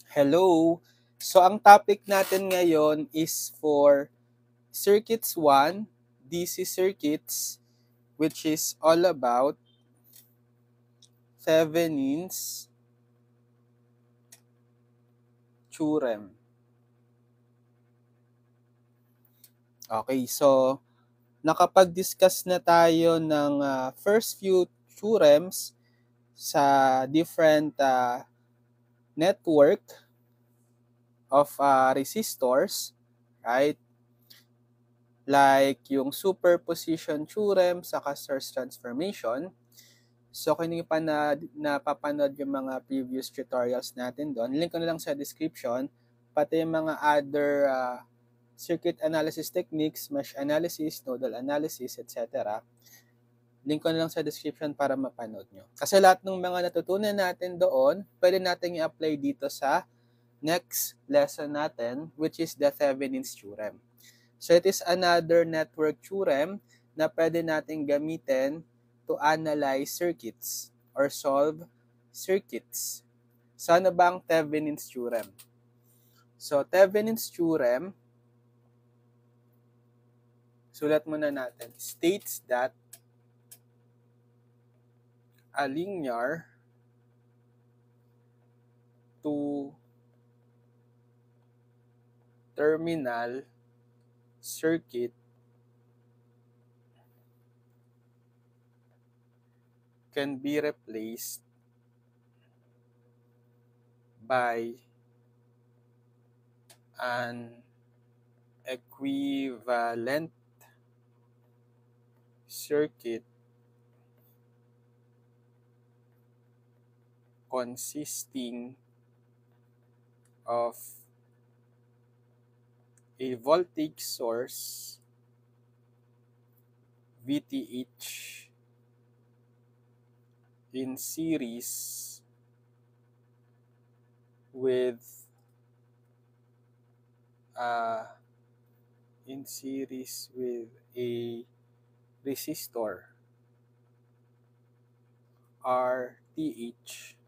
Hello! So, ang topic natin ngayon is for Circuits 1, DC circuits, which is all about Thevenin's theorem. Okay, so nakapag-discuss na tayo ng first few theorems sa different network of resistors, right? Like yung superposition theorem sa source transformation. So kung hindi pa napapanood yung mga previous tutorials natin doon, link ko na lang sa description, pati yung mga other circuit analysis techniques, mesh analysis, nodal analysis, etc. Link ko na lang sa description para mapanood nyo. Kasi lahat ng mga natutunan natin doon, pwede natin i-apply dito sa next lesson natin, which is the Thevenin's theorem. So it is another network theorem na pwede natin gamitin to analyze circuits or solve circuits. So ano ba ang Thevenin's theorem? So Thevenin's theorem, sulat muna natin, states that a linear two terminal circuit can be replaced by an equivalent circuit consisting of a voltage source VTH in series with a resistor RTH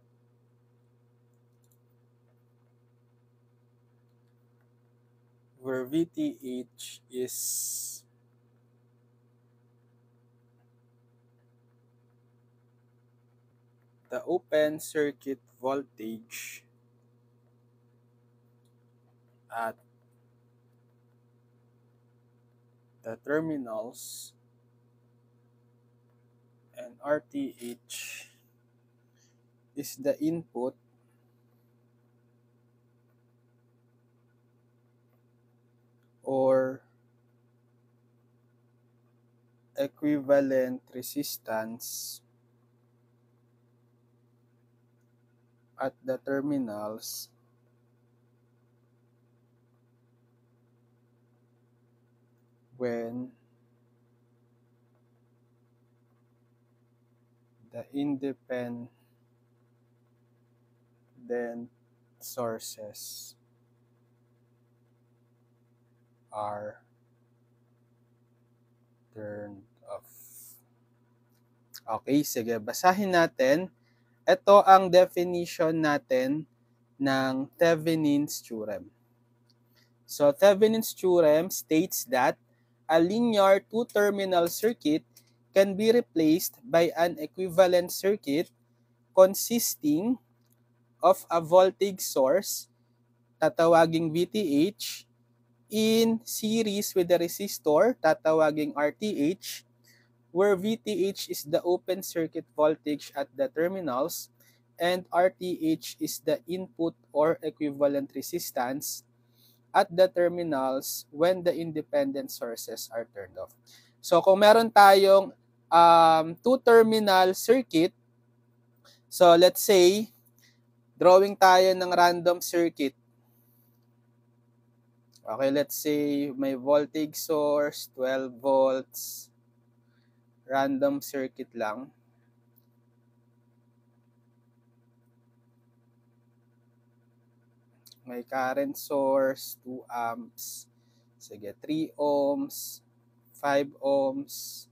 where VTH is the open circuit voltage at the terminals and RTH is the input or equivalent resistance at the terminals when the independent sources are turned off. Okay, sige, basahin natin. Ito ang definition natin ng Thevenin's theorem. So, Thevenin's theorem states that a linear two-terminal circuit can be replaced by an equivalent circuit consisting of a voltage source, tatawaging VTH, in series with the resistor, tatawaging RTH, where VTH is the open circuit voltage at the terminals and RTH is the input or equivalent resistance at the terminals when the independent sources are turned off. So kung meron tayong two-terminal circuit, so let's say, drawing tayo ng random circuit. Okay, let's say may voltage source, 12 volts, random circuit lang. May current source, 2 amps, sige, 3 ohms, 5 ohms,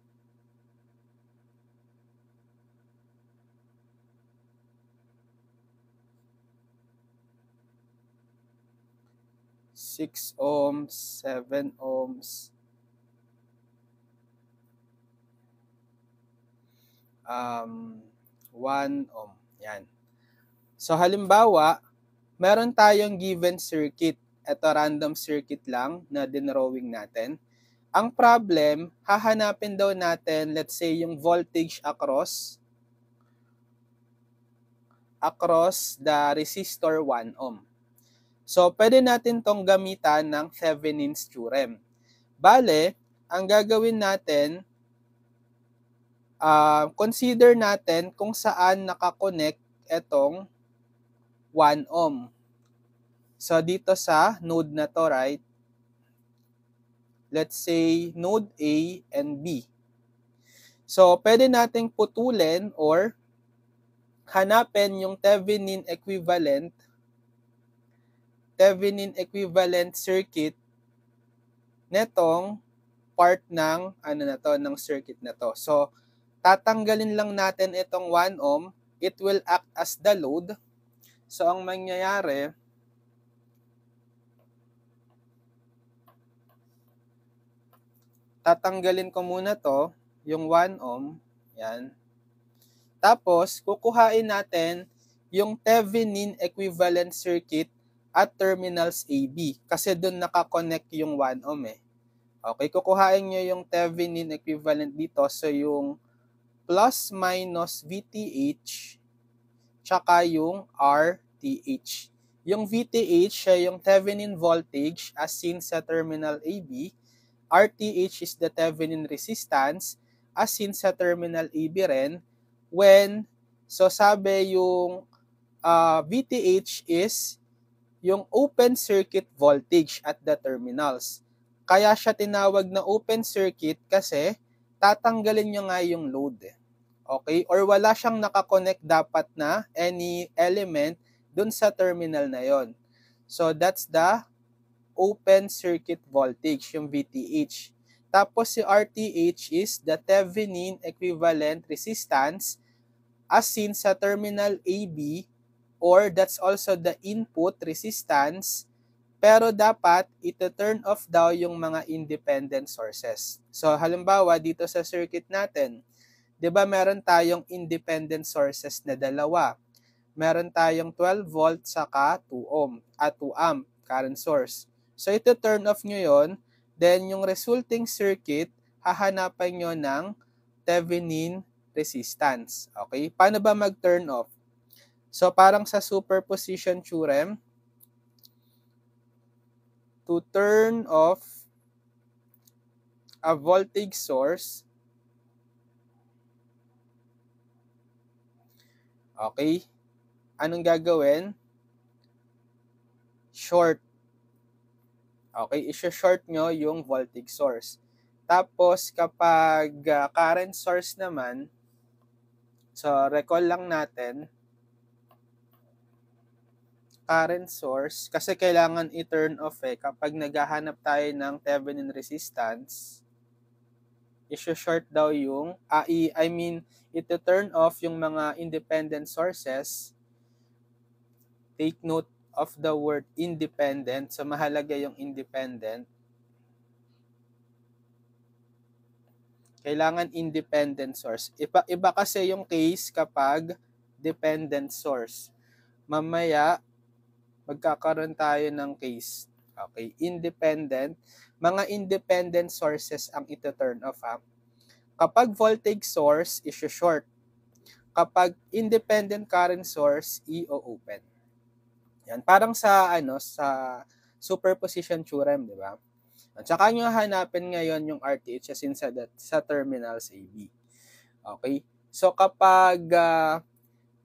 6 ohms, 7 ohms, 1 ohm. Yan. So halimbawa, meron tayong given circuit. Ito random circuit lang na dinrawing natin. Ang problem, hahanapin daw natin, let's say, yung voltage across the resistor 1 ohm. So, pwede natin tong gamitan ng Thevenin's theorem. Bale, ang gagawin natin, consider natin kung saan nakakonect itong 1 ohm. So, dito sa node na to, right? Let's say, node A and B. So, pwede nating putulin or hanapin yung Thevenin equivalent circuit netong part ng ng circuit na to. So, tatanggalin lang natin itong 1 ohm. It will act as the load. So, ang mangyayari, tatanggalin ko muna to, yung 1 ohm. Yan. Tapos, kukuhain natin yung Thevenin equivalent circuit at terminals AB. Kasi doon nakakonect yung 1 ohm eh. Okay, kukuhain nyo yung Thevenin equivalent dito. So, yung plus minus VTH tsaka yung RTH. Yung VTH siya yung Thevenin voltage as seen sa terminal AB. RTH is the Thevenin resistance as seen sa terminal AB rin. So sabi yung VTH is yung open circuit voltage at the terminals. Kaya siya tinawag na open circuit kasi tatanggalin nyo nga yung load. Okay? Or wala siyang nakakonect dapat na any element dun sa terminal na yon. So that's the open circuit voltage, yung VTH. Tapos si RTH is the Thevenin equivalent resistance as seen sa terminal AB, or that's also the input resistance, pero dapat ito-turn off daw yung mga independent sources. So halimbawa dito sa circuit natin, 'di ba meron tayong independent sources na dalawa. Meron tayong 12 volt saka 2 ohm at 2 amp current source. So ito turn off nyo yon, then yung resulting circuit, hahanapan nyo ng Thevenin resistance. Okay? Paano ba mag-turn off? So parang sa superposition theorem, to turn off a voltage source, okay, anong gagawin? Short. Okay, i-short nyo yung voltage source. Tapos, kapag current source naman, so recall lang natin, current source, kasi kailangan i-turn off kapag naghahanap tayo ng Thevenin resistance, i-short daw yung, ito-turn off yung mga independent sources. Take note of the word independent. So, mahalaga yung independent. Kailangan independent source. Iba kasi yung case kapag dependent source. Mamaya, magkakaroon tayo ng case. Okay, independent. Mga independent sources ang ito-turn off. Kapag voltage source, i-short. Kapag independent current source, i-open. Yan, parang sa superposition theorem, di ba? At saka nyo hanapin ngayon yung RTH sa terminals AB. Okay? So kapag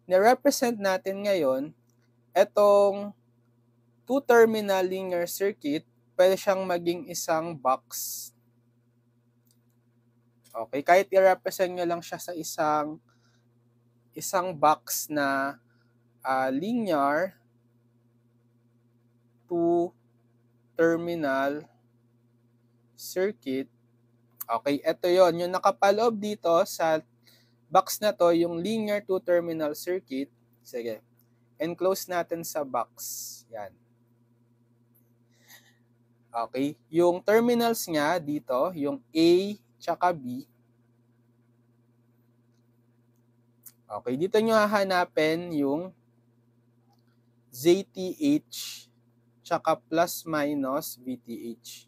ni-represent natin ngayon, etong two-terminal linear circuit, pwede siyang maging isang box. Okay? Kahit i-represent nyo lang siya sa isang box na linear two-terminal circuit. Okay, ito yon. Yung nakapaloob dito sa box na to, yung linear two-terminal circuit. Sige, enclose natin sa box. Yan. Okay? Yung terminals nga dito, yung A tsaka B. Okay, dito nyo hahanapin yung ZTH tsaka plus minus VTH.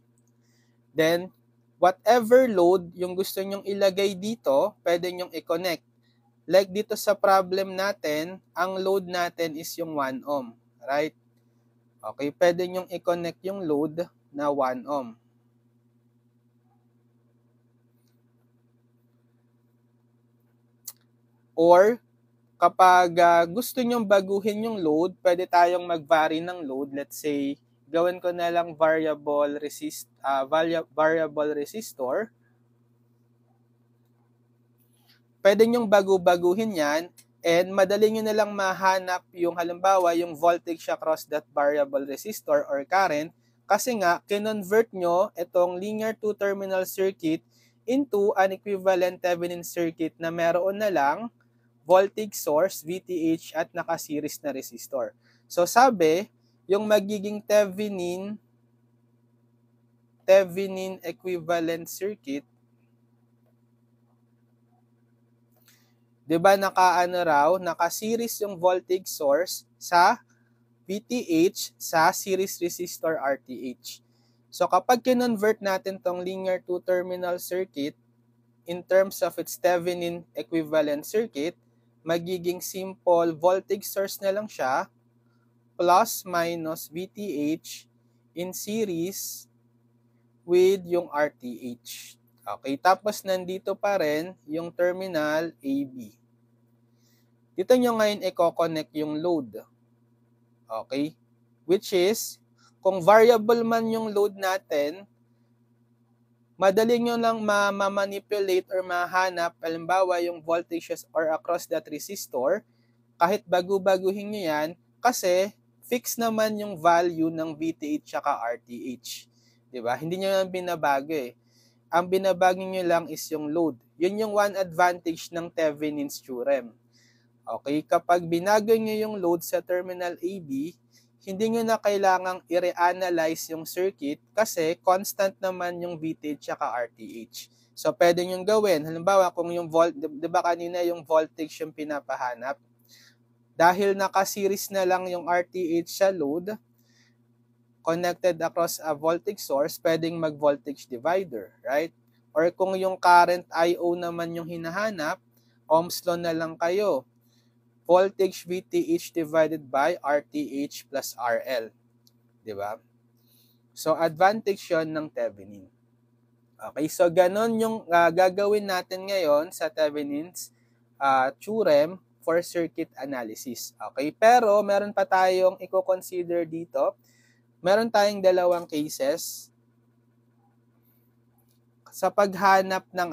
Then, whatever load yung gusto nyong ilagay dito, pwede nyong i-connect. Like dito sa problem natin, ang load natin is yung 1 ohm. Right? Okay, pwede nyong i-connect yung load na 1 ohm. Or, kapag gusto nyong baguhin yung load, pwede tayong mag-vary ng load. Let's say, gawin ko na lang variable resistor. Pwede nyong baguhin yan, and madali nyo na lang mahanap yung halimbawa yung voltage across that variable resistor or current, kasi nga kinonvert nyo itong linear two-terminal circuit into an equivalent Thevenin circuit na meron na lang voltage source, VTH, at naka-series na resistor. So sabi, yung magiging Thevenin equivalent circuit, diba naka-series yung voltage source sa VTH sa series resistor RTH. So kapag kinonvert natin tong linear two-terminal circuit in terms of its Thevenin equivalent circuit, magiging simple voltage source na lang siya plus minus VTH in series with yung RTH. Okay, tapos nandito pa rin yung terminal AB. Dito nyo ngayon i-connect yung load. Okay, which is, kung variable man yung load natin, madali nyo lang ma-manipulate or mahanap, halimbawa yung voltages or across that resistor, kahit bagu-baguhin nyo yan, kasi fix naman yung value ng VTH at RTH. Diba? Hindi nyo lang binabago eh. Ang binabago nyo lang is yung load. Yun yung one advantage ng Thevenin's theorem. Okay, kapag binago nyo yung load sa terminal AB, hindi nyo na kailangang i-reanalyze yung circuit kasi constant naman yung VTH at RTH. So, pwede nyo gawin. Halimbawa, kung yung diba kanina yung voltage yung pinapahanap, dahil naka-series na lang yung RTH sa load, connected across a voltage source, pwedeng mag-voltage divider, right? Or kung yung current IO naman yung hinahanap, Ohm's law na lang kayo. Voltage VTH divided by RTH plus RL. Diba? So, advantage yon ng Thevenin. Okay, so ganon yung gagawin natin ngayon sa Thevenin's theorem for circuit analysis. Okay, pero meron pa tayong i-consider dito. Meron tayong dalawang cases sa paghanap ng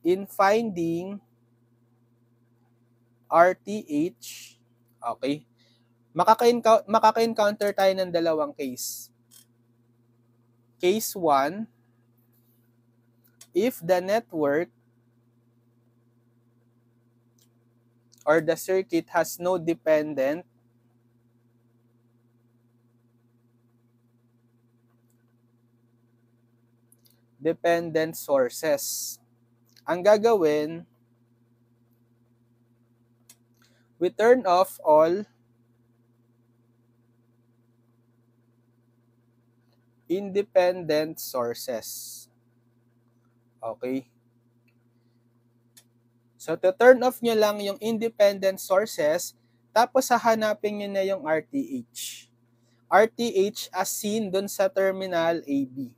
in finding RTH. Okay, makaka-encounter tayo ng dalawang case. Case 1, if the network or the circuit has no dependent sources. Ang gagawin, we turn off all independent sources. Okay? So, to turn off nyo lang yung independent sources, tapos hahanapin nyo na yung RTH. RTH as seen dun sa terminal AB.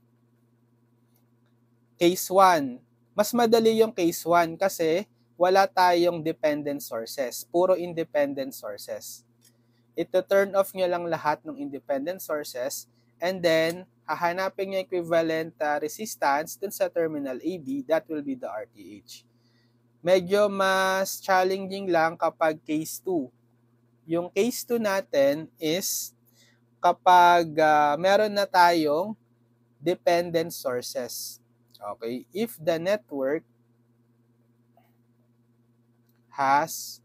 Case 1. Mas madali yung case 1 kasi wala tayong dependent sources. Puro independent sources. Ito turn off nyo lang lahat ng independent sources and then hahanapin nyo equivalent resistance dun sa terminal AB. That will be the RTH. Medyo mas challenging lang kapag case 2. Yung case 2 natin is kapag meron na tayong dependent sources. Okay, if the network has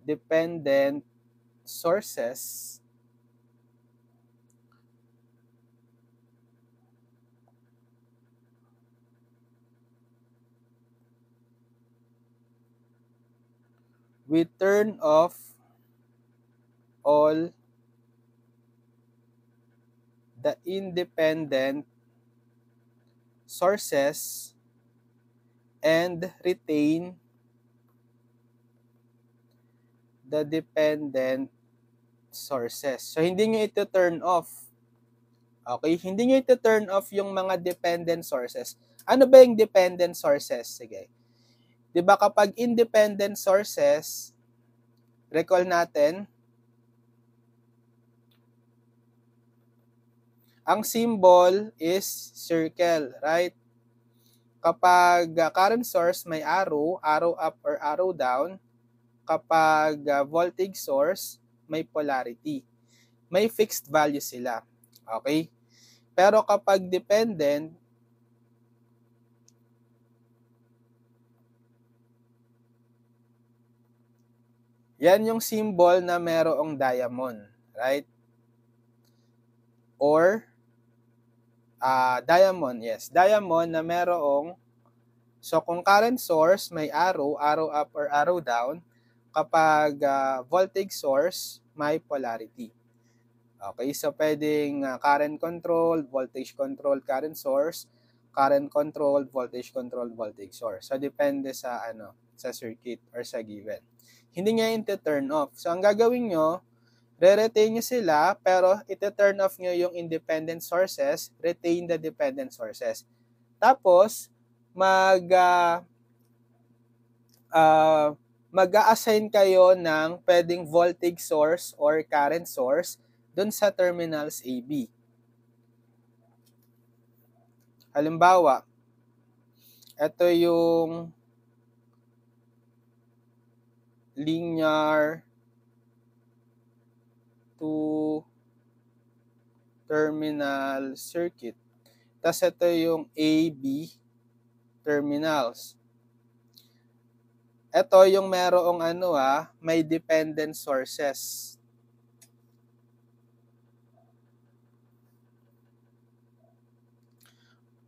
dependent sources, we turn off all the independent sources and retain the dependent sources. So, hindi nyo ito turn off. Okay? Hindi nyo ito turn off yung mga dependent sources. Ano ba yung dependent sources? Sige. Diba kapag independent sources, recall natin, ang symbol is circle, right? Kapag current source may arrow, arrow up or arrow down. Kapag voltage source, may polarity. May fixed value sila. Okay? Pero kapag dependent, yan yung symbol na merong diamond, right? Or diamond, yes. Diamond na merong, so kung current source may arrow, arrow up or arrow down. Kapag voltage source, may polarity. Okay, so pwedeng current control, voltage control, current source, current control, voltage control, voltage source. So depende sa sa circuit or sa given. Hindi niya yung turn off. So ang gagawin nyo, re-retain nyo sila, pero iti-turn off nyo yung independent sources, retain the dependent sources. Tapos, mag-a-assign kayo ng pwedeng voltage source or current source dun sa terminals AB. Halimbawa, ito yung linear to terminal circuit. Tapos ito yung AB terminals. Ito yung merong may dependent sources.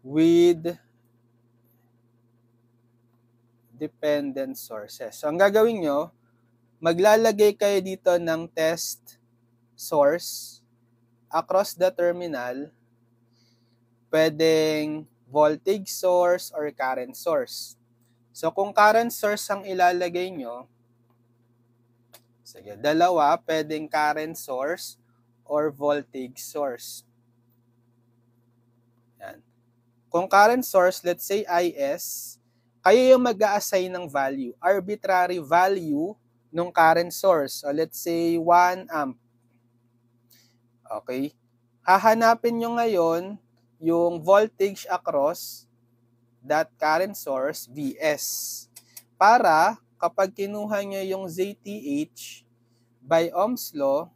With dependent sources. So, ang gagawin nyo, maglalagay kayo dito ng test source across the terminal. Pwedeng voltage source or current source. So, kung current source ang ilalagay nyo, sige, dalawa, pwedeng current source or voltage source. Yan. Kung current source, let's say IS, kayo yung mag-a-assign ng value, arbitrary value ng current source. So, let's say 1 amp. Okay? Hahanapin nyo ngayon yung voltage across that current source, Vs. Para kapag kinuha nyo yung ZTH by Ohm's law,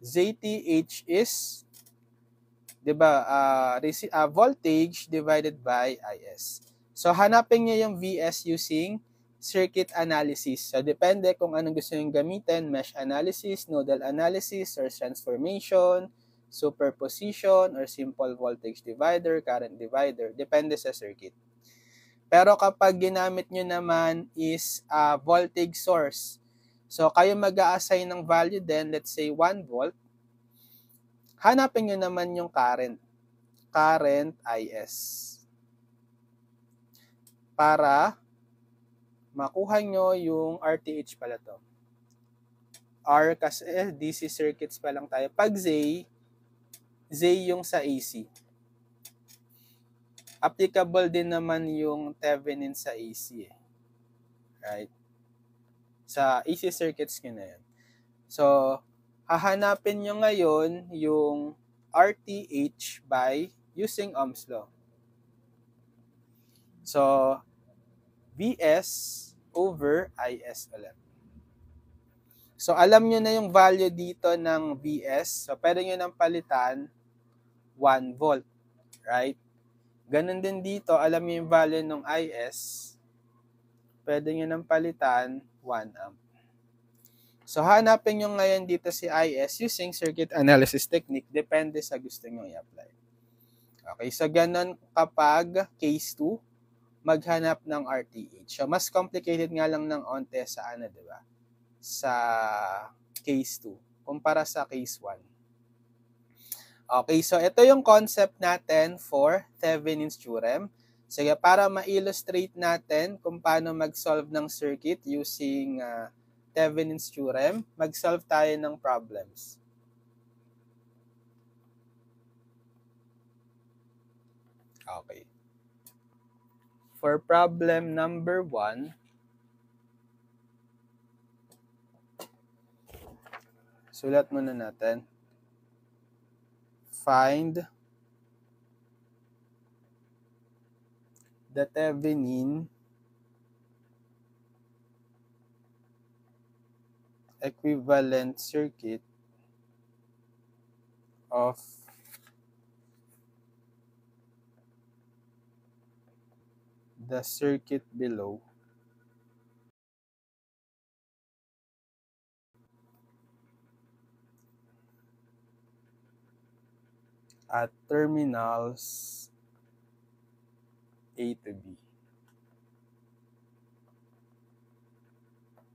ZTH is, voltage divided by IS. So, hanapin nyo yung Vs using circuit analysis. So, depende kung anong gusto nyo gamitin, mesh analysis, nodal analysis, or transformation, superposition, or simple voltage divider, current divider. Depende sa circuit. Pero kapag ginamit nyo naman is voltage source, so kayo mag-a-assign ng value din, let's say 1 volt, hanapin nyo naman yung current IS. Para makuha nyo yung RTH pala to. R kasi DC circuits pa lang tayo. Pag Z yung sa AC. Applicable din naman yung Thevenin sa AC. Right? Sa AC circuits nyo na yan. So, hahanapin nyo ngayon yung RTH by using Ohm's law. So, Vs over Is ulit. So, alam nyo na yung value dito ng Vs. So, pwede nyo nang palitan 1 volt. Right? Ganun din dito, alam nyo yung value ng Is. Pwede nyo nang palitan 1 amp. So, hanapin nyo ngayon dito si Is using circuit analysis technique. Depende sa gusto nyo i-apply. Okay, so ganun kapag case 2, maghanap ng RTH. So, mas complicated nga lang ng onte sa ano, di ba? Sa case 2, kumpara sa case 1. Okay, so ito yung concept natin for Thevenin's theorem. Sige, para ma-illustrate natin kung paano mag-solve ng circuit using Thevenin's theorem, mag-solve tayo ng problems. Okay. For problem number 1, sulat muna natin. Find the Thevenin equivalent circuit of the circuit below at terminals A to B.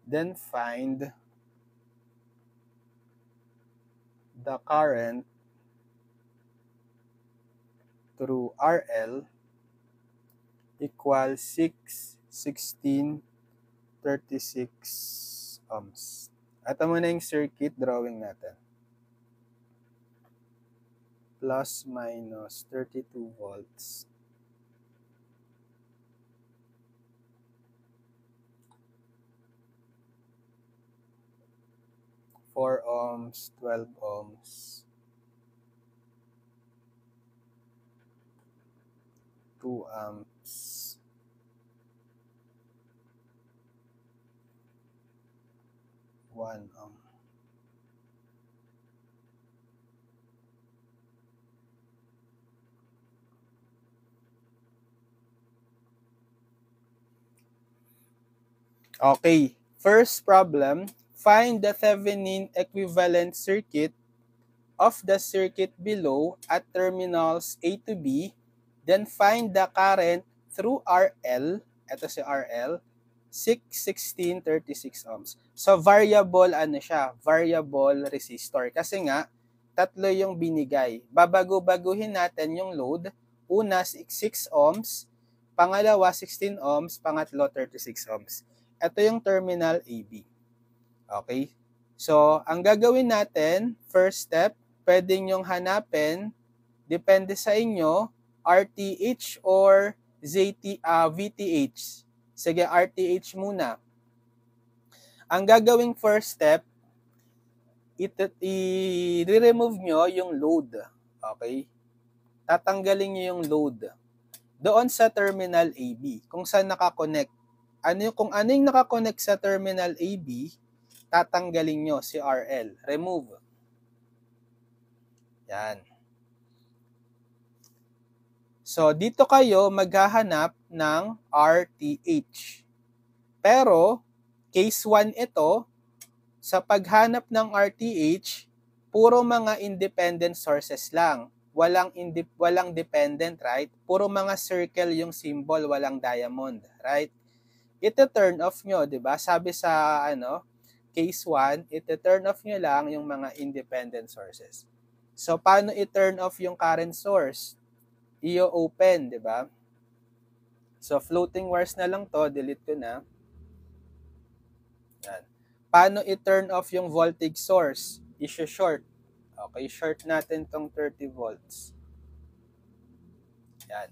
Then find the current through RL equals 6, 16, 36 ohms. Ito muna yung circuit drawing natin. Plus minus 32 volts. 4 ohms, 12 ohms, 2 amps, 1 ohm. Okay, first problem, find the Thevenin equivalent circuit of the circuit below at terminals A to B, then find the current through RL, ito si RL, 6, 16, 36 ohms. So, variable ano siya? Variable resistor. Kasi nga, tatlo yung binigay. Babago-baguhin natin yung load. Una, 6 ohms. Pangalawa, 16 ohms. Pangatlo, 36 ohms. Ito yung terminal AB. Okay? So, ang gagawin natin, first step, pwede nyong hanapin, depende sa inyo, RTH or VTH. Sige, RTH muna. Ang gagawing first step, i-remove nyo yung load. Okay? Tatanggalin nyo yung load doon sa terminal AB, kung saan nakakonect. Kung ano yung nakakonect sa terminal AB, tatanggalin nyo si RL. Remove. Yan. So, dito kayo maghahanap ng RTH. Pero, case 1 ito, sa paghanap ng RTH, puro mga independent sources lang. Walang dependent, right? Puro mga circle yung symbol, walang diamond, right? Ito turn off nyo, di ba? Sabi sa case 1, ito turn off nyo lang yung mga independent sources. So, paano i-turn off yung current source? I-open, di ba? So, floating wires na lang to, delete ko na. Yan. Paano i-turn off yung voltage source? I-short. Okay, short natin tong 30 volts. Yan.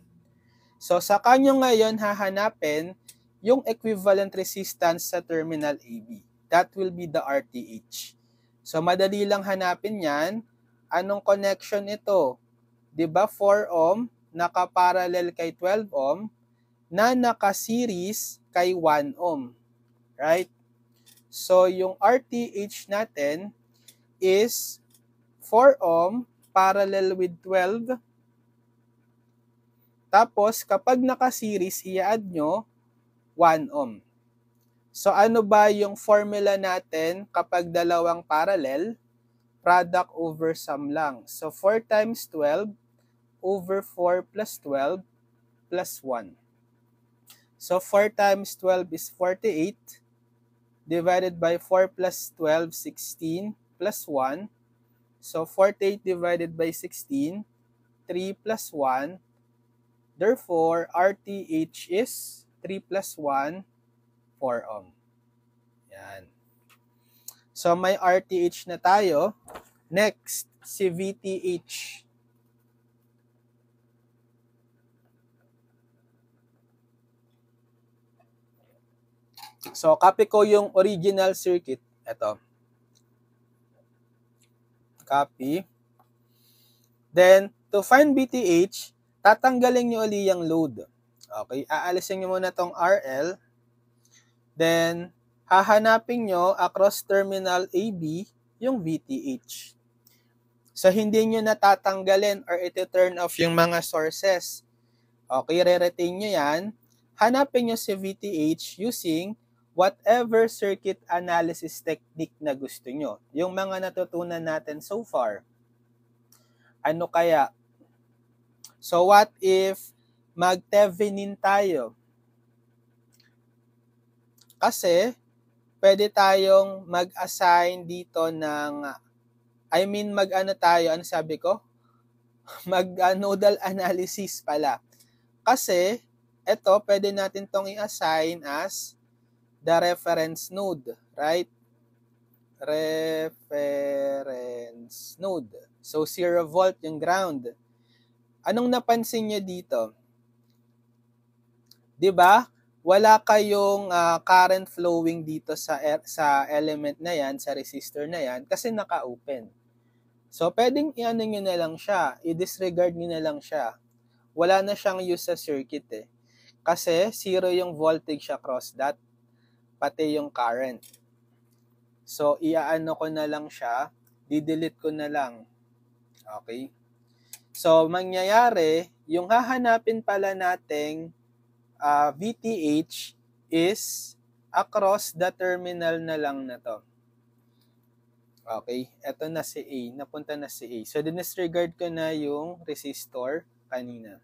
So, sa kanyo ngayon hahanapin yung equivalent resistance sa terminal AB. That will be the RTH. So, madali lang hanapin yan. Anong connection ito? Diba 4 ohm, naka-parallel kay 12 ohm, na naka-series kay 1 ohm. Right? So, yung RTH natin is 4 ohm parallel with 12. Tapos, kapag naka-series, i-add nyo 1 ohm. So, ano ba yung formula natin kapag dalawang parallel? Product over sum lang. So, 4 times 12 over 4 plus 12 plus 1. So 4 times 12 is 48. Divided by 4 plus 12, 16 plus 1. So 48 divided by 16, 3 plus 1. Therefore, RTH is 3 plus 1, 4 ohm. Yan. So may RTH na tayo. Next, si VTH. So copy ko yung original circuit. Ito. Copy. Then, to find VTH, tatanggalin nyo uli yung load. Okay, aalisin nyo muna tong RL. Then, hahanapin nyo across terminal AB yung VTH. So, hindi nyo natatanggalin or iti-turn off yung mga sources. Okay, re-retain nyo yan. Hanapin nyo si VTH using whatever circuit analysis technique na gusto nyo. Yung mga natutunan natin so far. Ano kaya? So, what if mag-Thevenin tayo? Kasi, pwede tayong mag-assign dito ng, mag-ano tayo, ano sabi ko? Mag-nodal analysis pala. Kasi, ito, pwede natin tong i-assign as the reference node, right? Reference node. So, 0 volt yung ground. Anong napansin nyo dito? 'Di ba? Wala kayong current flowing dito sa element na yan, sa resistor na yan, kasi naka-open. So, pwedeng i-ano nyo na lang siya, i-disregard nyo na lang siya. Wala na siyang use sa circuit eh. Kasi 0 yung voltage across that, pati yung current. So, i-ano ko na lang siya, di-delete ko na lang. Okay? So, mangyayari, yung hahanapin pala nating VTH is across the terminal na lang na to. Okay, eto na si A, napunta na si A. So, dinisregard ko na yung resistor kanina.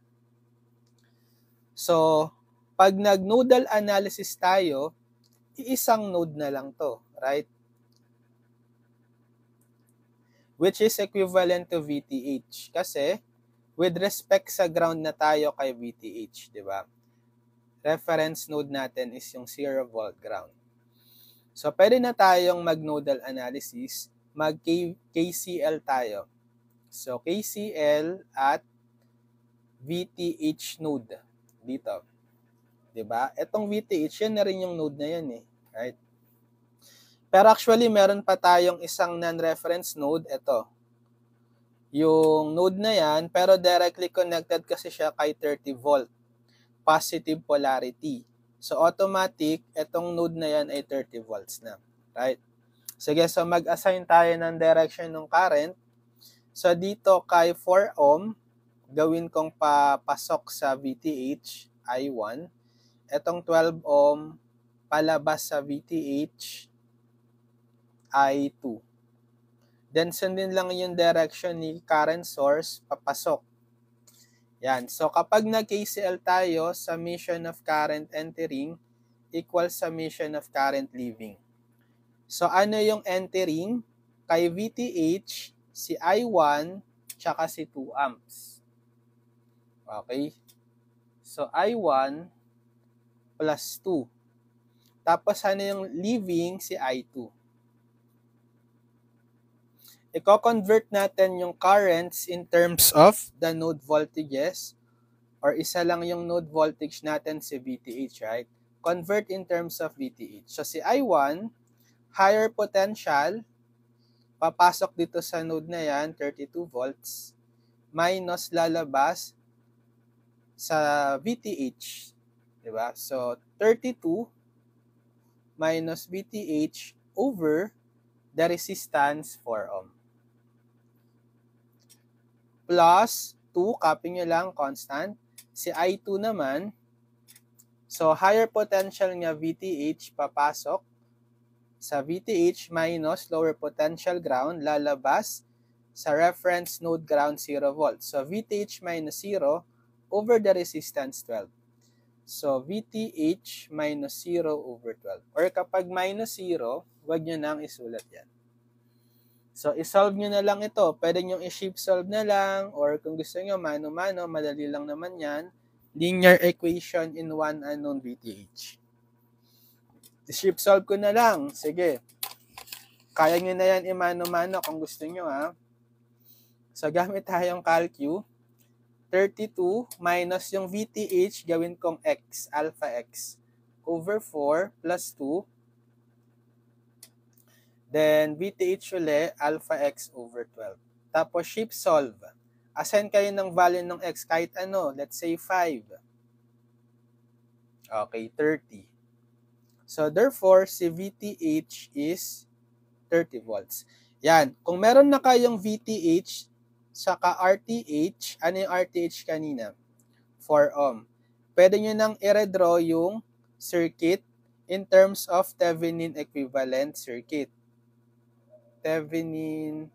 So, pag nag-nodal analysis tayo, iisang node na lang to, right? Which is equivalent to VTH. Kasi, with respect sa ground na tayo kay VTH, di ba? Reference node natin is yung 0 volt ground. So, pwede na tayong mag-nodal analysis, mag-KCL tayo. So, KCL at VTH node dito. Diba? Itong VTH, yan na rin yung node na yan eh. Right? Pero actually, meron pa tayong isang non-reference node. Ito. Yung node na yan, pero directly connected kasi siya kay 30 volt. Positive polarity. So, automatic, itong node na yan ay 30 volts na. Right? Sige, so mag-assign tayo ng direction ng current. So, dito kay 4 ohm, gawin kong papasok sa VTH, I1. Itong 12 ohm, palabas sa VTH, I2. Then, sundin lang yung direction ni current source, papasok. Yan. So, kapag nag-KCL tayo, summation of current entering equals summation of current leaving. So, ano yung entering? Kay VTH, si I1, tsaka si 2 amps. Okay? So, I1 plus 2. Tapos, ano yung leaving? Si I2. Iko-convert natin yung currents in terms of the node voltages or isa lang yung node voltage natin si VTH, right? Convert in terms of VTH. So, si I1, higher potential, papasok dito sa node na yan, 32 volts, minus lalabas sa VTH. Diba? So, 32 minus VTH over the resistance 4 ohm. Plus 2, copy nyo lang, constant. Si I2 naman, so higher potential nga VTH papasok sa VTH minus lower potential ground, lalabas sa reference node ground 0 volts. So VTH minus 0 over the resistance 12. So, VTH minus 0 over 12. Or kapag minus 0, wag nyo nang isulat yan. So, isolve nyo na lang ito. Pwede nyo i-shift solve na lang, or kung gusto nyo, mano-mano, madali lang naman yan. Linear equation in one unknown VTH. I-shift solve ko na lang. Sige. Kaya nyo na yan i-mano-mano kung gusto nyo, ha. So, gamit tayong calcu. 32 minus yung VTH, gawin kong x, alpha x, over 4 plus 2. Then, VTH uli, alpha x over 12. Tapos, shift solve. Assign kayo ng value ng x kahit ano. Let's say 5. Okay, 30. So, therefore, si VTH is 30 volts. Yan. Kung meron na kayong VTH, saka RTH, ano yung RTH kanina? 4 ohm. Pwede nyo nang i-redraw yung circuit in terms of Thevenin equivalent circuit. Thevenin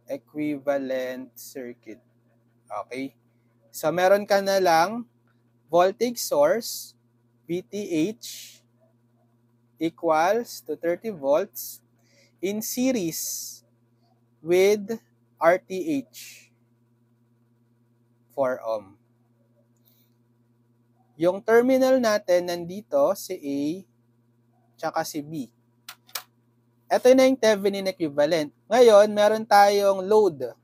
equivalent circuit. Okay? So, meron ka na lang voltage source, VTH, equals to 30 volts in series with RTH, 4 ohm. Yung terminal natin nandito, si A, tsaka si B. Ito na yung Thevenin equivalent. Ngayon, meron tayong load.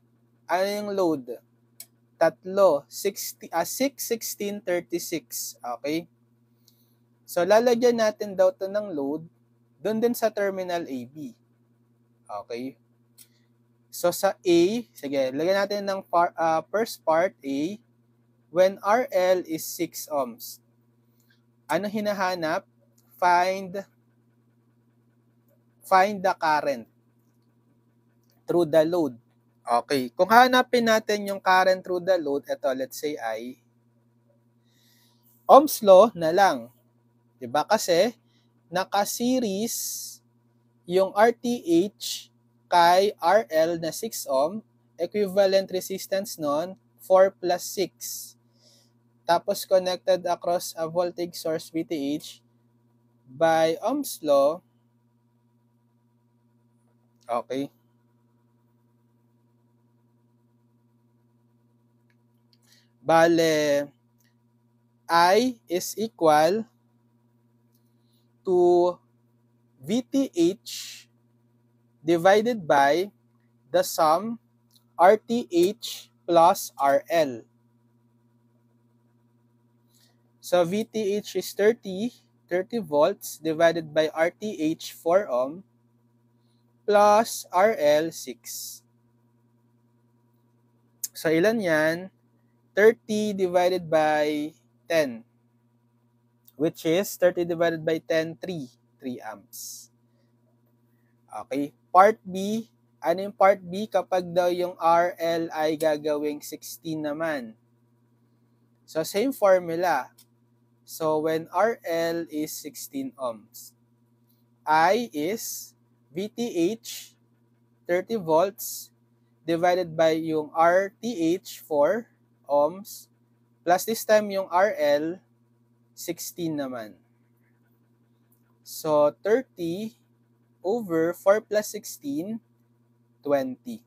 Ano yung load? 6, 16, 36. Okay? So, lalagyan natin daw to ng load doon din sa terminal AB. Okay? So, sa A, sige, lagyan natin ng first part A, when RL is 6 ohms. Ano hinahanap? Find the current through the load. Okay. Kung hanapin natin yung current through the load, ito, let's say I, Ohm's law na lang. Diba? Kasi, naka-series yung RTH kay RL na 6 ohm, equivalent resistance nun, 4 plus 6. Tapos, connected across a voltage source VTH by Ohm's law. Okay. Bale, I is equal to VTH divided by the sum RTH plus RL. So, VTH is 30 volts divided by RTH 4 ohm plus RL 6. So, ilan yan? 30 divided by 10, which is 30 divided by 10, 3 amps. Okay. Part B, ano yung part B? Kapag daw yung RL ay gagawing 16 naman. So, same formula. So, when RL is 16 ohms, I is VTH, 30 volts, divided by yung RTH, 4 ohms, plus this time yung RL, 16 naman. So, 30 over 4 plus 16, 20.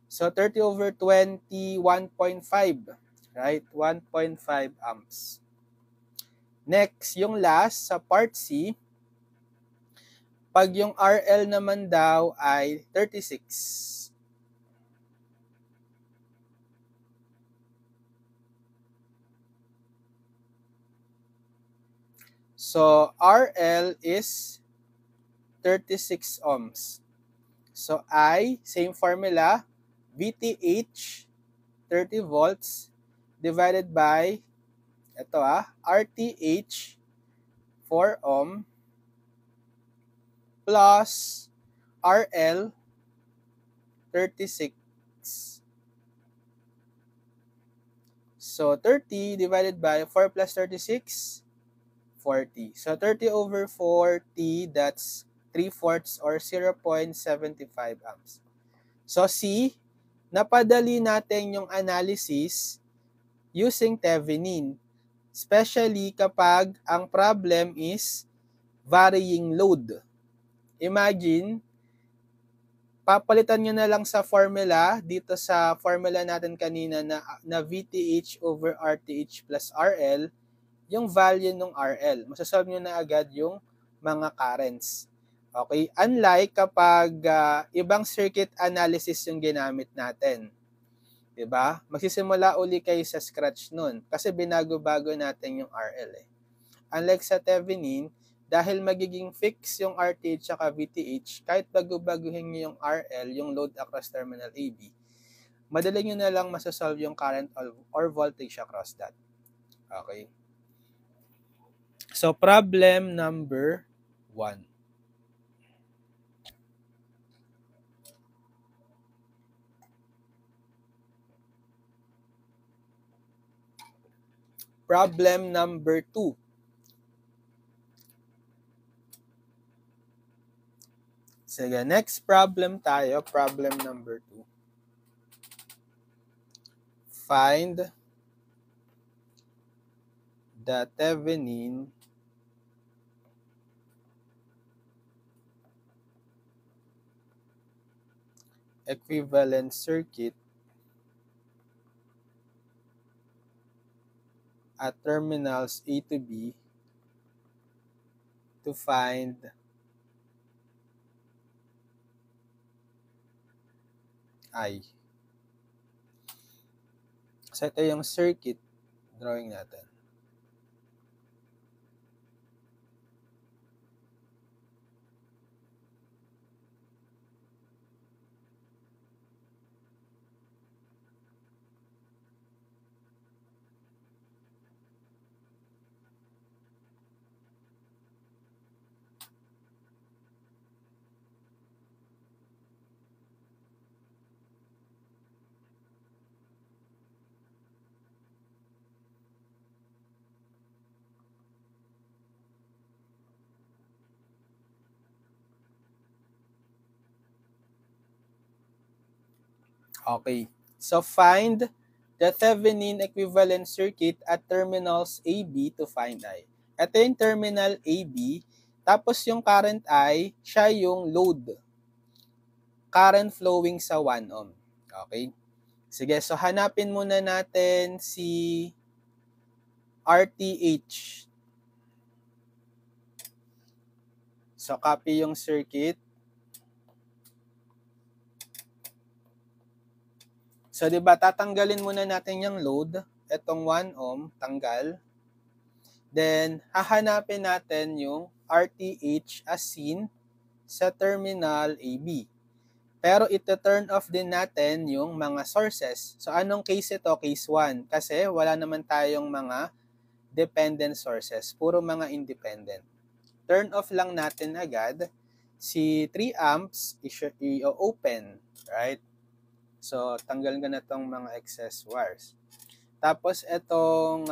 So, 30 over 20, 1.5. Right? 1.5 amps. Next, yung last, sa part C, pag yung RL naman daw ay 36. So, RL is 36 ohms. So, I, same formula, VTH, 30 volts, divided by, ito RTH, 4 ohm, plus RL, 36. So, 30 divided by 4 plus 36, 40. So, 30 over 40, that's 3/4 or 0.75 amps. So, C, napadali natin yung analysis using Thevenin. Especially kapag ang problem is varying load. Imagine, papalitan nyo na lang sa formula, dito sa formula natin kanina na VTH over RTH plus RL, yung value ng RL. Masasolve nyo na agad yung mga currents. Okay? Unlike kapag ibang circuit analysis yung ginamit natin. Diba? Magsisimula uli kayo sa scratch nun kasi binago-bago natin yung RL eh. Unlike sa Thevenin, dahil magiging fix yung RTH at VTH, kahit bago-baguhin nyo yung RL, yung load across terminal AB, madali nyo na lang masasolve yung current or voltage across that. Okay? So, problem number 1. Problem number 2. Sige, next problem tayo. Problem number 2. Find the Thevenin equivalent circuit at terminals A to B to find I. So, ito yung circuit drawing natin. Okay. So, find the Thevenin equivalent circuit at terminals AB to find I. Ito yung terminal AB, tapos yung current I, siya yung load. Current flowing sa 1 ohm. Okay? Sige, so hanapin muna natin si RTH. So, copy yung circuit. So, di ba, tatanggalin muna natin yung load. Itong 1 ohm, tanggal. Then, hahanapin natin yung RTH as seen sa terminal AB. Pero ito turn off din natin yung mga sources. So, anong case ito? Case 1. Kasi wala naman tayong mga dependent sources. Puro mga independent. Turn off lang natin agad. Si 3 amps, i-open. Right? So, tanggal ko na itong mga excess wires. Tapos, itong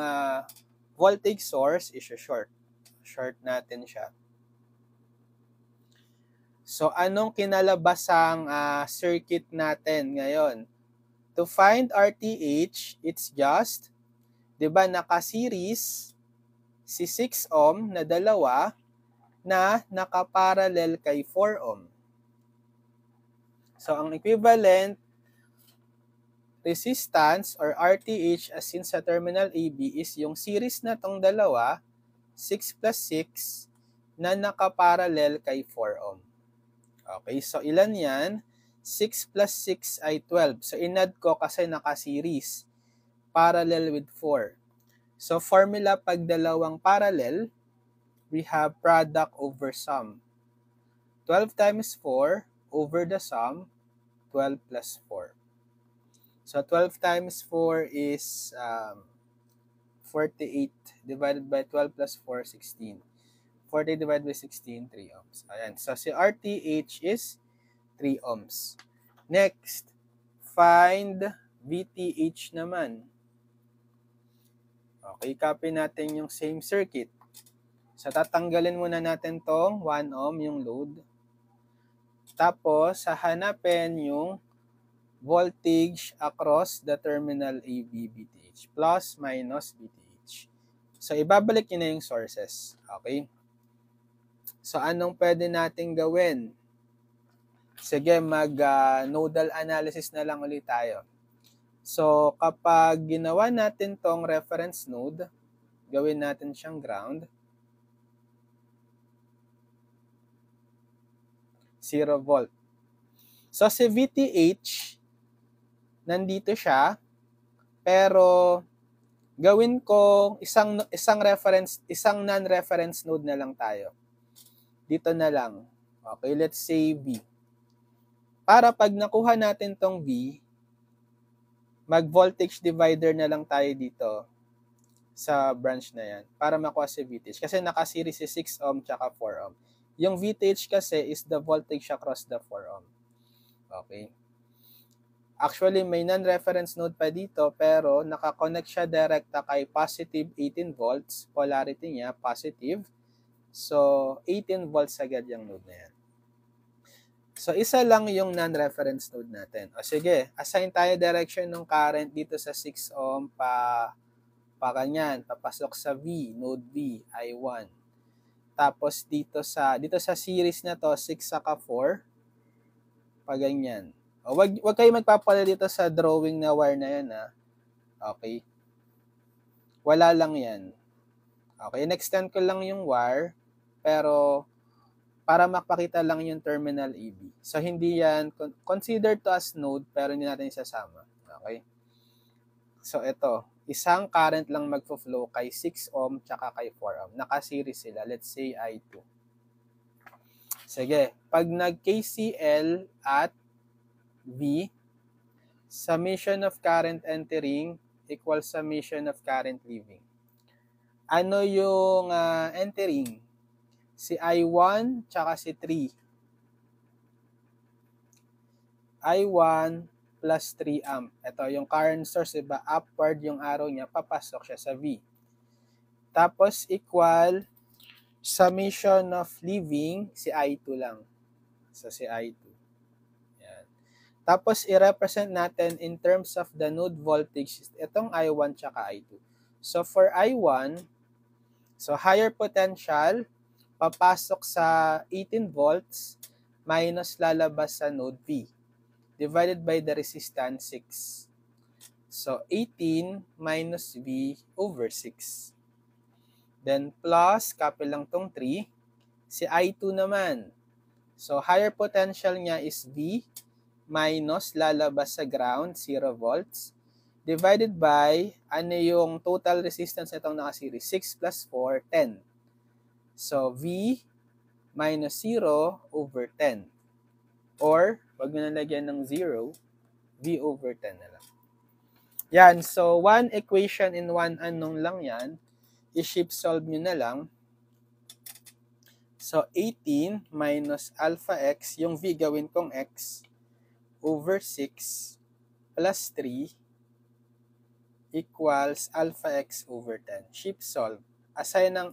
voltage source, i-short. Short natin siya. So, anong kinalabasang circuit natin ngayon? To find RTH, it's just, di ba, naka-series si 6 ohm na dalawa na nakaparallel kay 4 ohm. So, ang equivalent resistance or RTH as seen sa terminal AB is yung series na tong dalawa, 6 plus 6, na nakaparallel kay 4 ohm. Okay, so ilan yan? 6 plus 6 ay 12. So inad ko kasi naka-series. Parallel with 4. So formula pag dalawang parallel, we have product over sum. 12 times 4 over the sum, 12 plus 4. So 12 times 4 is 48 divided by 12 plus 4, 16. 40 divided by 16, 3 ohms. Ayan. So si RTH is 3 ohms. Next, find VTH naman. Okay, copy natin yung same circuit. So tatanggalin muna natin tong 1 ohm, yung load. Tapos, hahanapin yung voltage across the terminal AB VTH. Plus, minus VTH. So, ibabalik nyo na yung sources. Okay? So, anong pwede natin gawin? Sige, mag-nodal analysis na lang ulit tayo. So, kapag ginawa natin tong reference node, gawin natin siyang ground. 0 volt. So, si VTH, nandito siya, pero gawin ko isang non-reference node na lang tayo. Dito na lang. Okay, let's say V. Para pag nakuha natin tong V, mag-voltage divider na lang tayo dito sa branch na yan para makuha si VTH. Kasi naka-series si 6 ohm tsaka 4 ohm. Yung VTH kasi is the voltage across the 4 ohm. Okay. Actually, may non-reference node pa dito pero nakakonect siya direkta kay positive 18 volts. Polarity niya, positive. So, 18 volts agad yung node na yan. So, isa lang yung non-reference node natin. O sige, assign tayo direction ng current dito sa 6 ohm kanyan, papasok sa V, node V, I1. Tapos dito sa series na to, 6 saka 4, ganyan. O, wag kayo magpapala dito sa drawing na wire na yan, ha. Okay? Wala lang yan. Okay, in-extend ko lang yung wire, pero para makapakita lang yung terminal AB. So, hindi yan considered to as node, pero hindi natin isasama. Okay? So, ito. Isang current lang magfo-flow kay 6 ohm tsaka kay 4 ohm. Naka-series sila. Let's say I2. Sige. Pag nag-KCL at V, summation of current entering equals summation of current leaving. Ano yung entering? Si I1 tsaka si 3. I1 plus 3 amp. Ito yung current source, diba? Upward yung arrow niya, papasok siya sa V. Tapos equal summation of leaving, si I2 lang. So si I2. Yan. Tapos i-represent natin in terms of the node voltage, itong I1 tsaka I2. So for I1, so higher potential, papasok sa 18 volts minus lalabas sa node V divided by the resistance 6. So 18 minus V over 6. Then plus, copy lang tong 3. Si I2 naman. So higher potential niya is V minus lalabas sa ground, 0 volts, divided by, ano yung total resistance itong naka-series? 6 plus 4, 10. So, V minus 0 over 10. Or, wag mo nalagyan ng 0, V over 10 na lang. Yan, so one equation in one unknown lang yan. I-shift solve nyo na lang. So, 18 minus alpha x, yung V gawin kong x, over 6 plus 3 equals alpha x over 10. Shift solve. Assign ng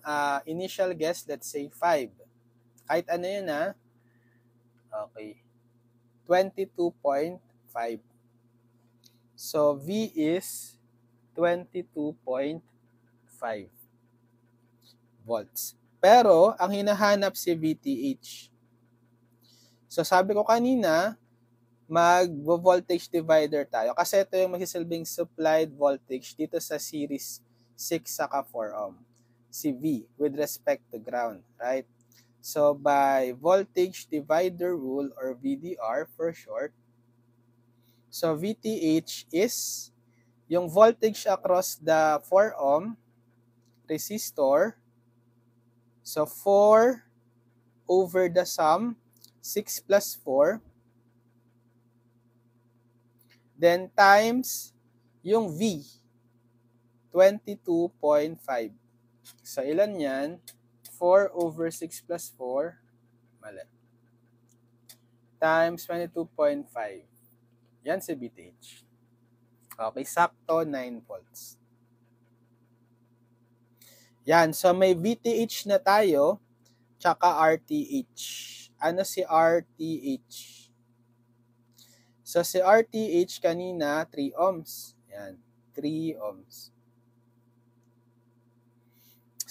initial guess, let's say 5. Kahit ano yun, ha? Okay. 22.5. So, V is 22.5 volts. Pero, ang hinahanap si VTH. So, sabi ko kanina, mag-voltage divider tayo. Kasi ito yung magsisilbing supplied voltage dito sa series 6 saka 4 ohm. Si V with respect to ground, right? So, by voltage divider rule or VDR for short, so VTH is yung voltage across the 4 ohm resistor. So, 4 over the sum, 6 plus 4, then times yung V, 22.5. So, ilan yan? 4 over 6 plus 4, mali. Times 22.5. Yan si VTH. Okay, sakto 9 volts. Yan, so may VTH na tayo, tsaka RTH. Ano si RTH? So, si RTH kanina, 3 ohms. Yan, 3 ohms.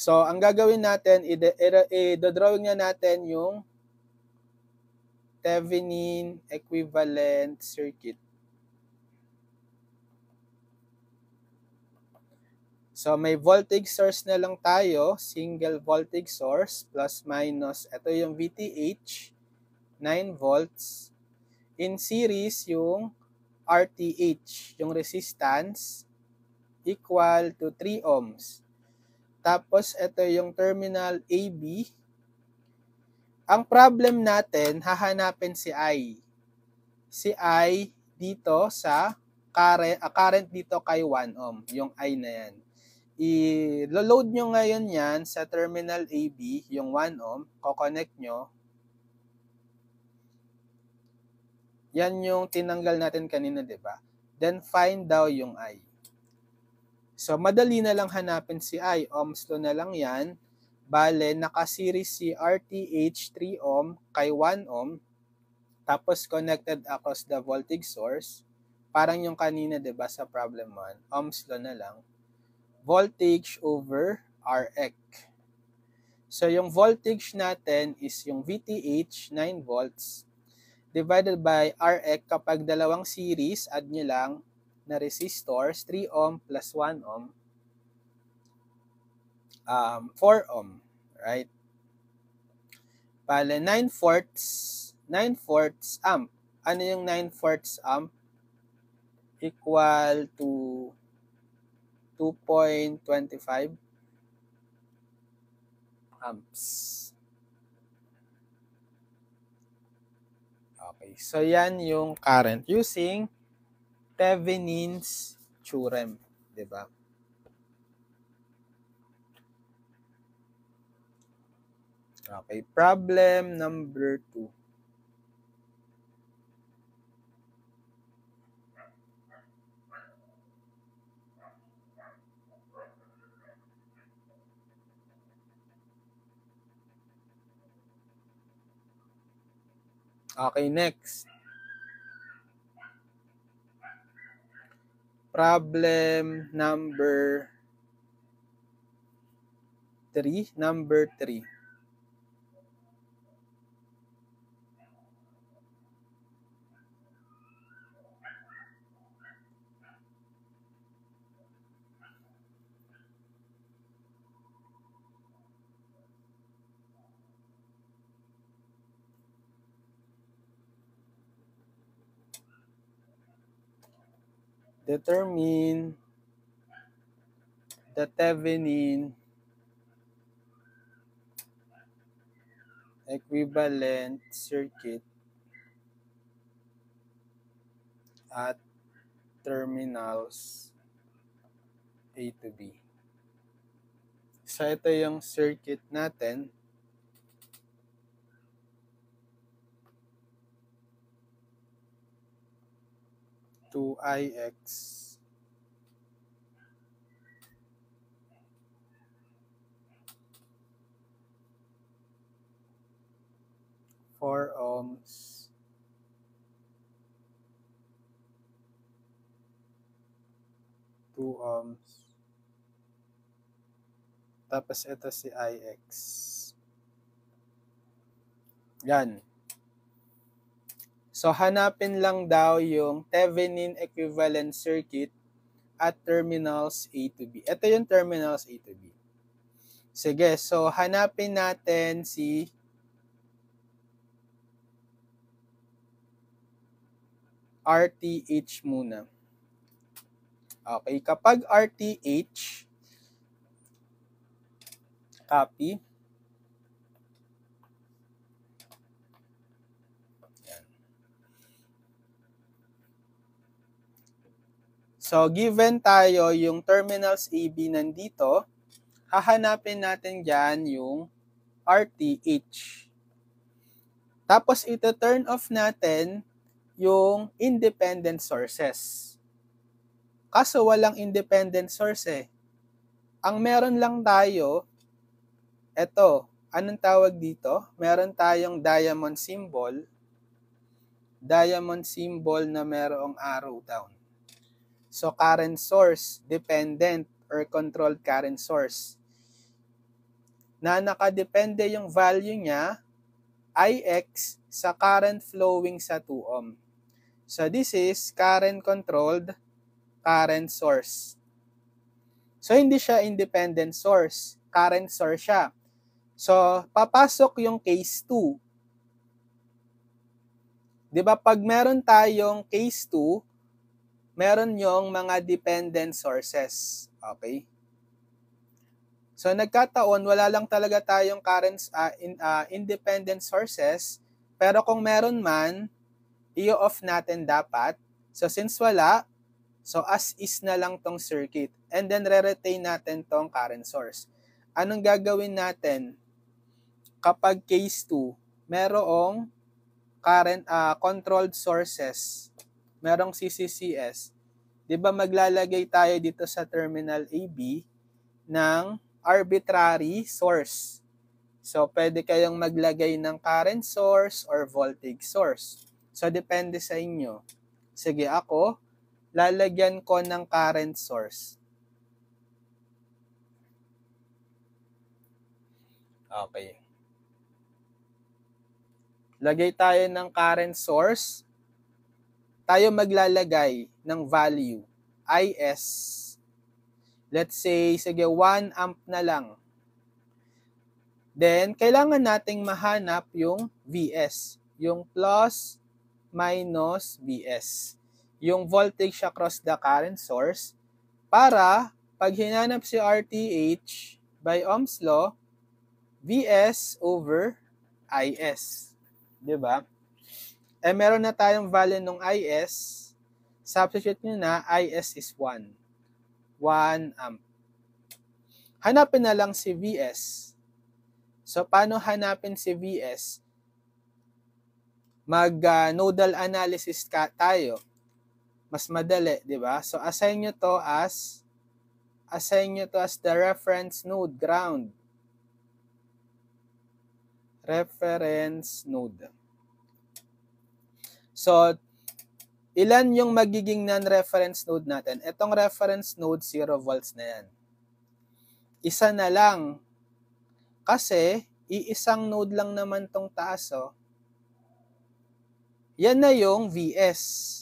So, ang gagawin natin, i-drawing na natin yung Thevenin equivalent circuit. So, may voltage source na lang tayo, single voltage source, plus minus, ito yung VTH, 9 volts. In series, yung RTH, yung resistance, equal to 3 ohms. Tapos, ito yung terminal AB. Ang problem natin, hahanapin si I. Si I dito sa current dito kay 1 ohm, yung I na yan. I-load nyo ngayon yan sa terminal AB, yung 1 ohm, ko-connect nyo. Yan yung tinanggal natin kanina, di ba? Then find daw yung I. So, madali na lang hanapin si I. Ohms law na lang yan. Bale, naka-series si RTH 3 ohm kay 1 ohm. Tapos, connected across the voltage source. Parang yung kanina, di ba, sa problem 1. Ohms law na lang. Voltage over Rx. So, yung voltage natin is yung VTH, 9 volts, divided by Rx kapag dalawang series, add nyo lang na resistors, 3 ohm plus 1 ohm, 4 ohm, right? Bale, 9/4 amp. Ano yung 9/4 amp? Equal to 2.25 amps. Okay, so yan yung current using Thevenin's theorem, di ba? Okay, problem number 2. Okay, next. Problem number 3. Number 3. Determine the Thevenin equivalent circuit at terminals A to B. So, ito yung circuit natin. To IX. 4 ohms. 2 ohms. Tapos ito si IX. Yan. So, hanapin lang daw yung Thevenin equivalent circuit at terminals A to B. Ito yung terminals A to B. Sige, so hanapin natin si RTH muna. Okay, kapag RTH, copy. Yan. So, given tayo yung terminals AB nandito, hahanapin natin dyan yung RTH. Tapos, ito turn off natin yung independent sources. Kaso walang independent source eh. Ang meron lang tayo, eto, anong tawag dito? Meron tayong diamond symbol na merong arrow down. So, current source, dependent or controlled current source. na nakadepende yung value niya, Ix, sa current flowing sa 2 ohm. So this is current controlled current source. So hindi siya independent source, current source siya. So papasok yung case 2. 'Di ba pag meron tayong case 2, meron yung mga dependent sources. Okay? So nagkataon wala lang talaga tayong current independent sources, pero kung meron man, i-off natin dapat. So since wala, so as is na lang tong circuit. And then re-retain natin tong current source. Anong gagawin natin kapag case 2, merong current controlled sources, merong CCCS, 'di ba maglalagay tayo dito sa terminal AB ng arbitrary source. So pwede kayong maglagay ng current source or voltage source. So depende sa inyo. Sige, ako lalagyan ko ng current source. Okay. Lagay tayo ng current source. Tayo maglalagay ng value, IS. Let's say, sige, 1 amp na lang. Then, kailangan nating mahanap yung VS. Yung plus minus VS. Yung voltage across the current source. Para, pag hinanap si RTH by Ohm's law, VS over IS. Diba? Eh, meron na tayong value ng IS. Substitute nyo na, IS is 1. 1 amp. Hanapin na lang si VS. So, paano hanapin si VS? Mag-nodal analysis tayo. Mas madali, di ba? So, assign nyo to as the reference node, ground. Reference node. So, ilan yung magiging non-reference node natin? Itong reference node, 0 volts na yan. Isa na lang. Kasi, iisang node lang naman tong taas, oh. Yan na yung VS.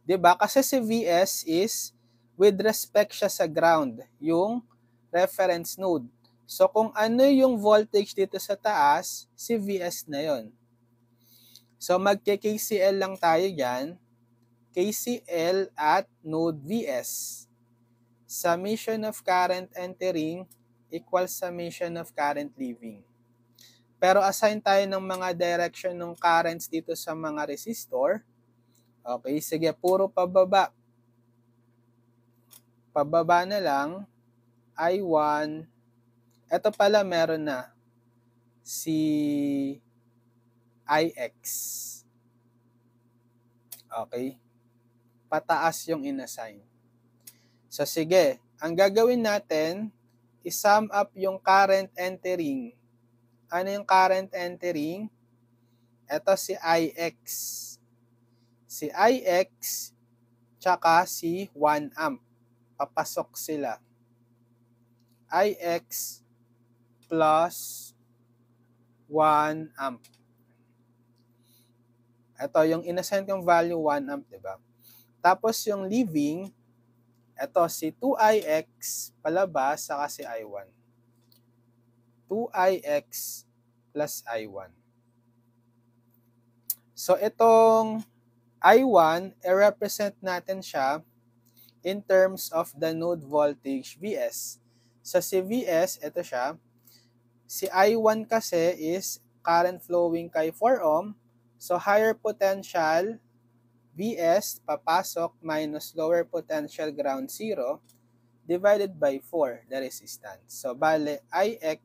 Diba? Kasi si VS is with respect siya sa ground, yung reference node. So, kung ano yung voltage dito sa taas, si VS na yon. So, magke-KCL lang tayo dyan. KCL at node VS. Summation of current entering equals summation of current leaving. Pero assign tayo ng mga direction ng currents dito sa mga resistor. Okay, sige, puro pababa. Pababa na lang. I1. Ito pala meron na. Si IX. Okay. Pataas yung inassign. So sige, ang gagawin natin, i-sum up yung current entering. Ano yung current entering? Ito si IX. Si IX, tsaka si 1 amp. Papasok sila. IX plus 1 amp. Ito yung inassign kong value 1 amp, diba? Tapos yung leaving, ito si 2IX palabas saka si I1. 2IX plus I1. So itong I1, i-represent natin siya in terms of the node voltage VS. So si VS, ito siya. Si I1 kasi is current flowing kay 4 ohm. So higher potential VS papasok minus lower potential ground 0 divided by 4, the resistance. So bale, IX,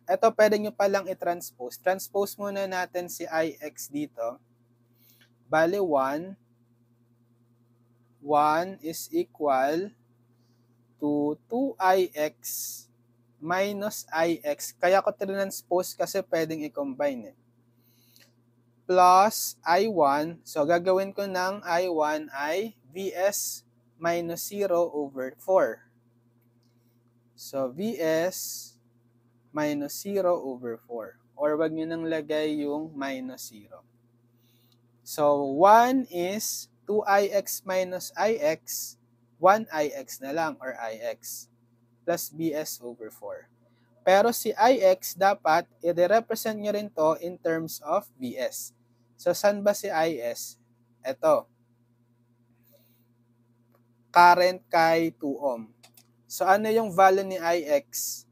ito pwede nyo palang i-transpose. Transpose muna natin si IX dito. Bale 1 is equal to 2IX minus IX. Kaya ko transpose kasi pwedeng i-combine eh. Plus I1. So, gagawin ko ng I1 ay VS minus 0 over 4. So, VS minus 0 over 4. Or wag nyo nang lagay yung minus 0. So, 1 is 2ix minus ix, 1ix na lang or ix plus bs over 4. Pero si ix dapat i-represent nyo rin to in terms of bs. So, saan ba si is? Ito. Current kay 2 ohm. So, ano yung value ni ix?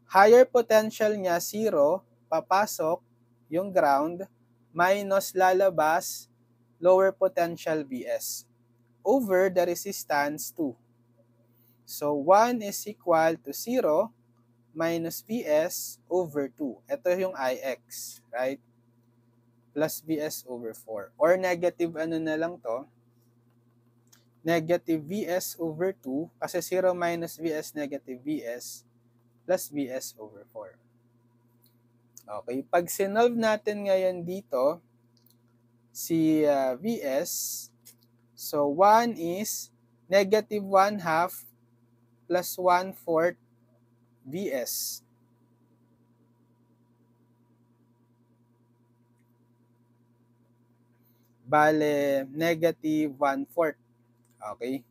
Higher potential niya, 0, papasok yung ground, minus lalabas, lower potential Vs, over the resistance 2. So, 1 is equal to 0 minus Vs over 2. Ito yung Ix, right? Plus Vs over 4. Or negative ano na lang to? Negative Vs over 2. Kasi 0 minus Vs, negative Vs, plus Vs over 4. Okay, pag sinolve natin ngayon dito, si Vs, so 1 is negative 1/2 plus 1/4 Vs. Bale, negative 1/4. Okay?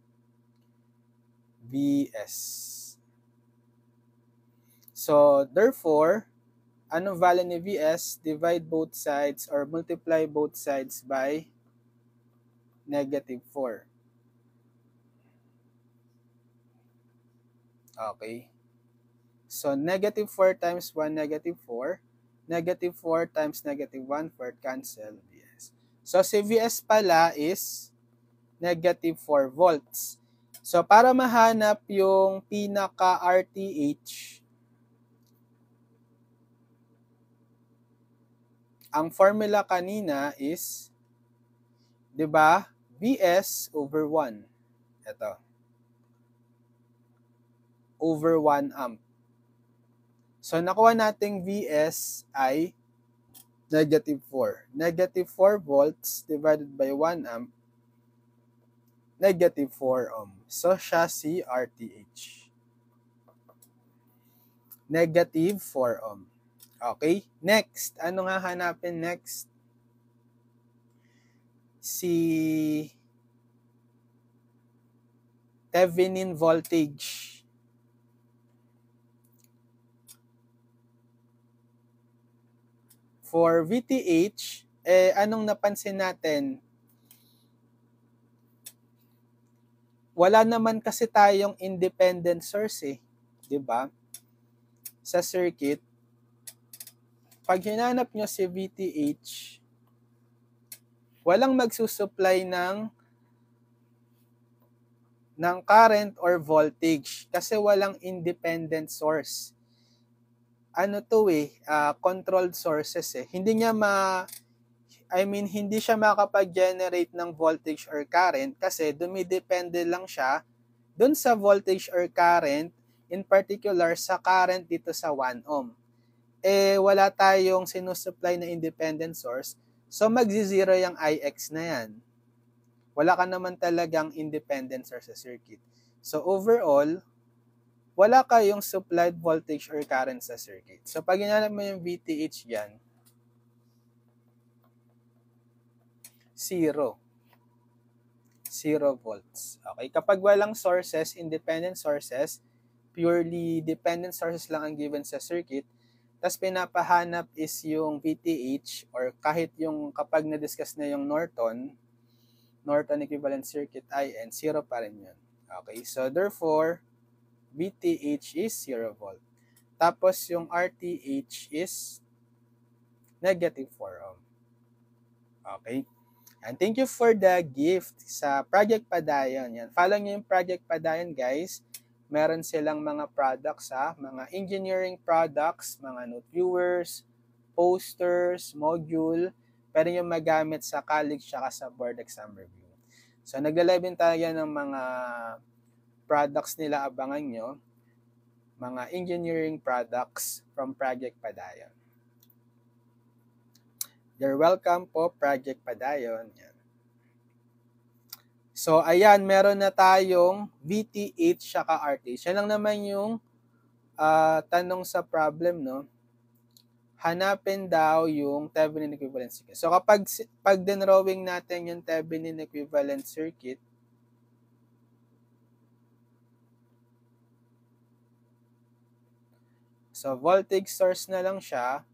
Vs. So, therefore, anong value ni Vs? Divide both sides or multiply both sides by negative 4. Okay. So, negative 4 times 1, negative 4. Negative 4 times negative 1/4, cancel Vs. So, si Vs pala is negative 4 volts. So, para mahanap yung pinaka-RTH, ang formula kanina is, di ba, Vs over 1. Ito. Over 1 amp. So, nakuha nating Vs ay negative 4. Negative 4 volts divided by 1 amp, negative 4 ohm. So, siya si RTH. Negative 4 ohm. Okay? Next. Ano nga hanapin next? Si Thevenin voltage. For VTH, anong napansin natin? Wala naman kasi tayong independent source di ba? Sa circuit, pag hinanap nyo si VTH, walang magsusupply ng current or voltage kasi walang independent source. Ano to controlled sources Hindi niya hindi siya makapag-generate ng voltage or current kasi dumidepende lang siya dun sa voltage or current, in particular sa current dito sa 1 ohm. Wala tayong sinusupply na independent source, so magzi-zero yung Ix na yan. Wala ka naman talagang independent source sa circuit. So overall, wala kayong supplied voltage or current sa circuit. So pag hinanap mo yung VTH dyan, 0 volts. Okay, kapag walang sources, independent sources, purely dependent sources lang ang given sa circuit, tas pinapahanap is yung VTH or kahit yung kapag na-discuss na yung Norton equivalent circuit IN, 0 pa rin yun. Okay, so therefore, VTH is 0 volt. Tapos yung RTH is negative 4 ohm. Okay? And thank you for the gift sa Project Padayon. Yan. Follow nyo yung Project Padayon, guys. Meron silang mga products mga engineering products, mga note viewers, posters, module. Pwede nyo magamit sa college tsaka sa board exam review. So, nagla-live tayo ng mga products nila, abangan nyo. Mga engineering products from Project Padayon. You're welcome po, Project Padayon. Yan. So, ayan, meron na tayong VTH saka RTH. Yan lang naman yung tanong sa problem, no? Hanapin daw yung Thevenin equivalent circuit. So pag dinrawing natin yung Thevenin equivalent circuit, so voltage source na lang siya,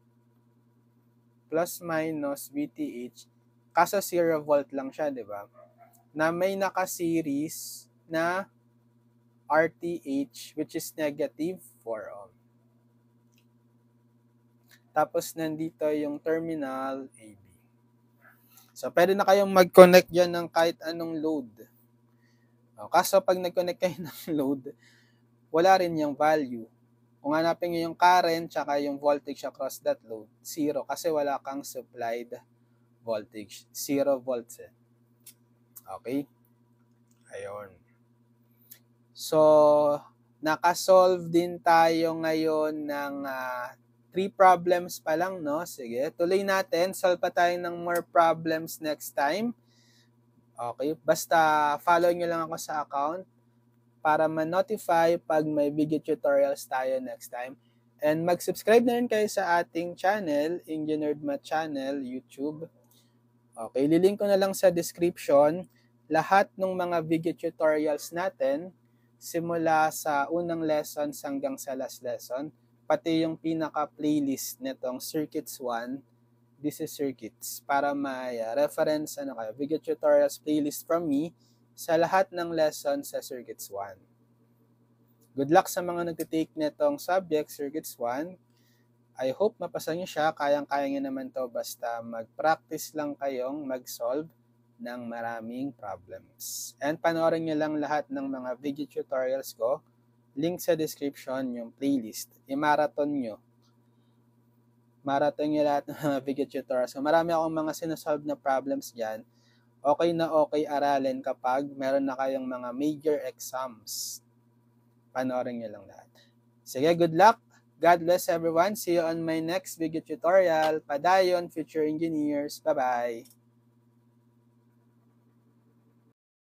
plus minus VTH, kaso 0 volt lang siya, di ba? Na may naka-series na RTH, which is negative 4 ohm. Tapos nandito yung terminal AB. So pwede na kayong mag-connect dyan ng kahit anong load. Kaso pag nag-connect kayo ng load, wala rin yung value. Kung hanapin nyo yung current tsaka yung voltage across that load, 0 kasi wala kang supplied voltage. 0 volts eh. Okay? Ayun. So, nakasolve din tayo ngayon ng 3 problems pa lang, no? Sige, tuloy natin. Solve pa tayo ng more problems next time. Okay? Basta follow nyo lang ako sa account para ma-notify pag may video tutorials tayo next time. And mag-subscribe na rin kayo sa ating channel, Engineered Math Channel, YouTube. Okay, lilink ko na lang sa description lahat ng mga video tutorials natin simula sa unang lessons hanggang sa last lesson, pati yung pinaka-playlist nitong Circuits 1, this is Circuits, para may reference video tutorials playlist from me sa lahat ng lessons sa Circuits 1. Good luck sa mga nagtitake nitong subject, Circuits 1. I hope mapasa nyo siya, kayang-kaya nyo naman to basta mag-practice lang kayong mag-solve ng maraming problems. And panoorin nyo lang lahat ng mga video tutorials ko. Link sa description yung playlist. I-marathon nyo. Marathon nyo lahat ng mga video tutorials ko. Marami akong mga sinasolve na problems dyan. Okay na okay aralin kapag meron na kayong mga major exams. Panoorin nyo lang lahat. Sige, good luck. God bless everyone. See you on my next video tutorial. Padayon, future engineers. Bye-bye.